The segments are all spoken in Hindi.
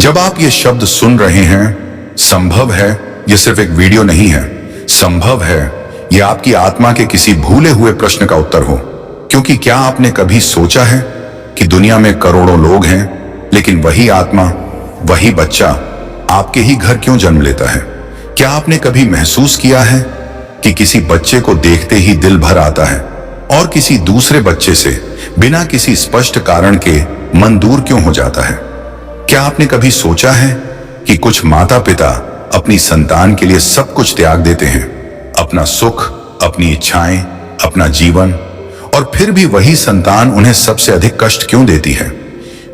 जब आप ये शब्द सुन रहे हैं, संभव है, ये सिर्फ एक वीडियो नहीं है। संभव है ये आपकी आत्मा के किसी भूले हुए प्रश्न का उत्तर हो। क्योंकि क्या आपने कभी सोचा है कि दुनिया में करोड़ों लोग हैं, लेकिन वही आत्मा, वही बच्चा आपके ही घर क्यों जन्म लेता है? क्या आपने कभी महसूस किया है कि किसी बच्चे को देखते ही दिल भर आता है और किसी दूसरे बच्चे से बिना किसी स्पष्ट कारण के मन दूर क्यों हो जाता है? क्या आपने कभी सोचा है कि कुछ माता पिता अपनी संतान के लिए सब कुछ त्याग देते हैं, अपना सुख, अपनी इच्छाएं, अपना जीवन, और फिर भी वही संतान उन्हें सबसे अधिक कष्ट क्यों देती है?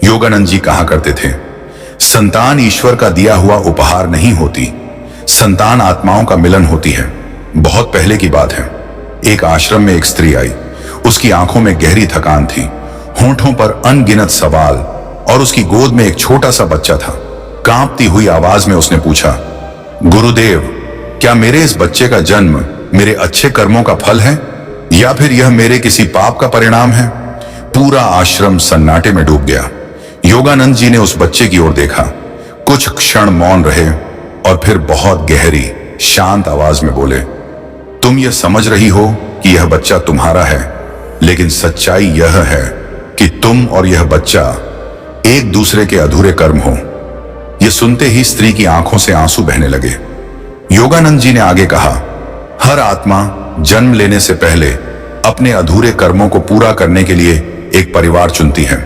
योगानंद जी कहा करते थे, संतान ईश्वर का दिया हुआ उपहार नहीं होती, संतान आत्माओं का मिलन होती है। बहुत पहले की बात है। एक आश्रम में एक स्त्री आई। उसकी आंखों में गहरी थकान थी, होंठों पर अनगिनत सवाल, और उसकी गोद में एक छोटा सा बच्चा था। कांपती हुई आवाज में उसने पूछा, गुरुदेव, क्या मेरे इस बच्चे का जन्म मेरे अच्छे कर्मों का फल है या फिर यह मेरे किसी पाप का परिणाम है? पूरा आश्रम सन्नाटे में डूब गया। योगानंद जी ने उस बच्चे की ओर देखा, कुछ क्षण मौन रहे और फिर बहुत गहरी, शांत आवाज में बोले, तुम यह समझ रही हो कि यह बच्चा तुम्हारा है, लेकिन सच्चाई यह है कि तुम और यह बच्चा एक दूसरे के अधूरे कर्म हो। यह सुनते ही स्त्री की आंखों से आंसू बहने लगे। योगानंद जी ने आगे कहा, हर आत्मा जन्म लेने से पहले अपने अधूरे कर्मों को पूरा करने के लिए एक परिवार चुनती है।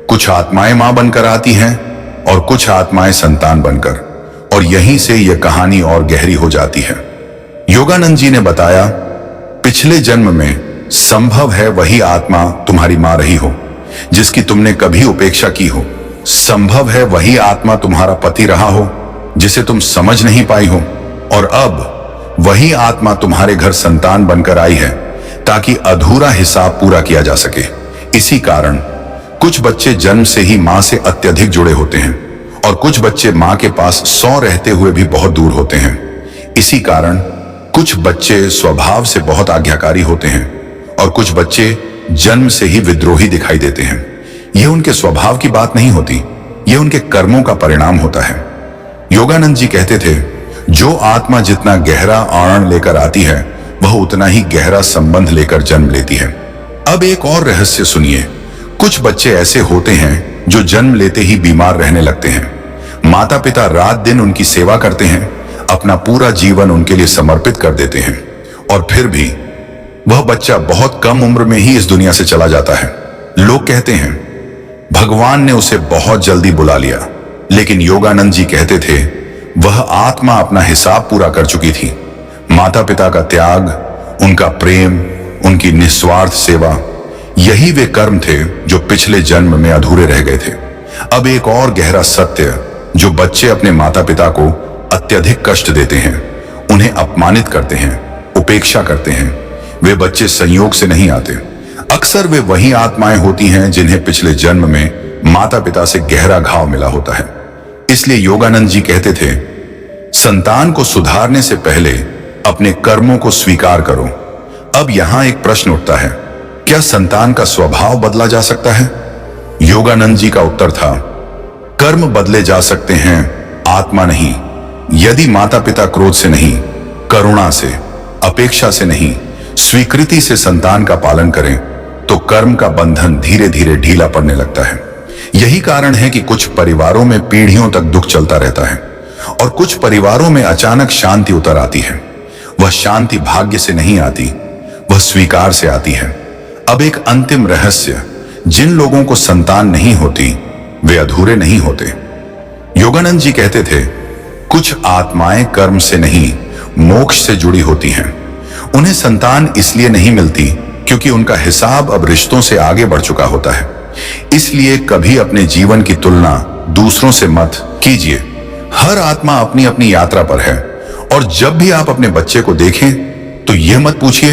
कुछ आत्माएं मां बनकर आती हैं और कुछ आत्माएं संतान बनकर, और यहीं से यह कहानी और गहरी हो जाती है। योगानंद जी ने बताया, पिछले जन्म में संभव है वही आत्मा तुम्हारी मां रही हो जिसकी तुमने कभी उपेक्षा की हो। संभव है वही आत्मा तुम्हारा पति रहा हो जिसे तुम समझ नहीं पाई हो, और अब वही आत्मा तुम्हारे घर संतान बनकर आई है ताकि अधूरा हिसाब पूरा किया जा सके। इसी कारण कुछ बच्चे जन्म से ही मां से अत्यधिक जुड़े होते हैं और कुछ बच्चे मां के पास 100 रहते हुए भी बहुत दूर होते हैं। इसी कारण कुछ बच्चे स्वभाव से बहुत आज्ञाकारी होते हैं और कुछ बच्चे जन्म से ही विद्रोही दिखाई देते हैं। यह उनके स्वभाव की बात नहीं होती, यह उनके कर्मों का परिणाम होता है। योगानंद जी कहते थे, जो आत्मा जितना गहरा आनंद लेकर आती है वह उतना ही गहरा संबंध लेकर जन्म लेती है। अब एक और रहस्य सुनिए। कुछ बच्चे ऐसे होते हैं जो जन्म लेते ही बीमार रहने लगते हैं। माता पिता रात दिन उनकी सेवा करते हैं, अपना पूरा जीवन उनके लिए समर्पित कर देते हैं, और फिर भी वह बच्चा बहुत कम उम्र में ही इस दुनिया से चला जाता है। लोग कहते हैं भगवान ने उसे बहुत जल्दी बुला लिया, लेकिन योगानंद जी कहते थे वह आत्मा अपना हिसाब पूरा कर चुकी थी। माता पिता का त्याग, उनका प्रेम, उनकी निस्वार्थ सेवा, यही वे कर्म थे जो पिछले जन्म में अधूरे रह गए थे। अब एक और गहरा सत्य, जो बच्चे अपने माता पिता को अत्यधिक कष्ट देते हैं, उन्हें अपमानित करते हैं, उपेक्षा करते हैं, वे बच्चे संयोग से नहीं आते। अक्सर वे वही आत्माएं होती हैं जिन्हें पिछले जन्म में माता पिता से गहरा घाव मिला होता है। इसलिए योगानंद जी कहते थे, संतान को सुधारने से पहले अपने कर्मों को स्वीकार करो। अब यहां एक प्रश्न उठता है, क्या संतान का स्वभाव बदला जा सकता है? योगानंद जी का उत्तर था, कर्म बदले जा सकते हैं, आत्मा नहीं। यदि माता पिता क्रोध से नहीं, करुणा से, अपेक्षा से नहीं, स्वीकृति से संतान का पालन करें तो कर्म का बंधन धीरे धीरे ढीला पड़ने लगता है। यही कारण है कि कुछ परिवारों में पीढ़ियों तक दुख चलता रहता है और कुछ परिवारों में अचानक शांति उतर आती है। वह शांति भाग्य से नहीं आती, वह स्वीकार से आती है। अब एक अंतिम रहस्य, जिन लोगों को संतान नहीं होती वे अधूरे नहीं होते। योगानंद जी कहते थे, कुछ आत्माएं कर्म से नहीं, मोक्ष से जुड़ी होती हैं। उन्हें संतान इसलिए नहीं मिलती क्योंकि उनका हिसाब अब रिश्तों से आगे बढ़ चुका होता है। इसलिए कभी अपने जीवन की तुलना दूसरों से मत कीजिए। हर आत्मा अपनी अपनी यात्रा पर है, और जब भी आप अपने बच्चे को देखें तो यह मत पूछिए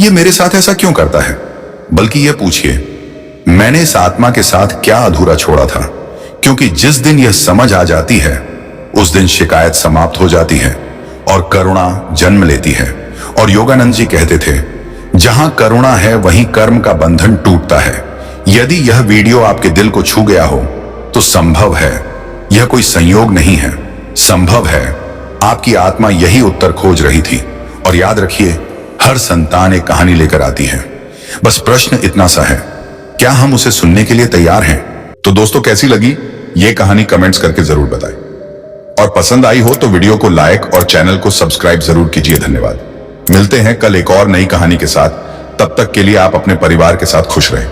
यह मेरे साथ ऐसा क्यों करता है, बल्कि यह पूछिए मैंने इस आत्मा के साथ क्या अधूरा छोड़ा था। क्योंकि जिस दिन यह समझ आ जाती है उस दिन शिकायत समाप्त हो जाती है और करुणा जन्म लेती है। और योगानंद जी कहते थे, जहां करुणा है वहीं कर्म का बंधन टूटता है। यदि यह वीडियो आपके दिल को छू गया हो तो संभव है यह कोई संयोग नहीं है, संभव है। आपकी आत्मा यही उत्तर खोज रही थी। और याद रखिए, हर संतान एक कहानी लेकर आती है। बस प्रश्न इतना सा है, क्या हम उसे सुनने के लिए तैयार हैं? तो दोस्तों, कैसी लगी ये कहानी कमेंट्स करके जरूर बताएं। और पसंद आई हो तो वीडियो को लाइक और चैनल को सब्सक्राइब जरूर कीजिए। धन्यवाद। मिलते हैं कल एक और नई कहानी के साथ। तब तक के लिए आप अपने परिवार के साथ खुश रहें।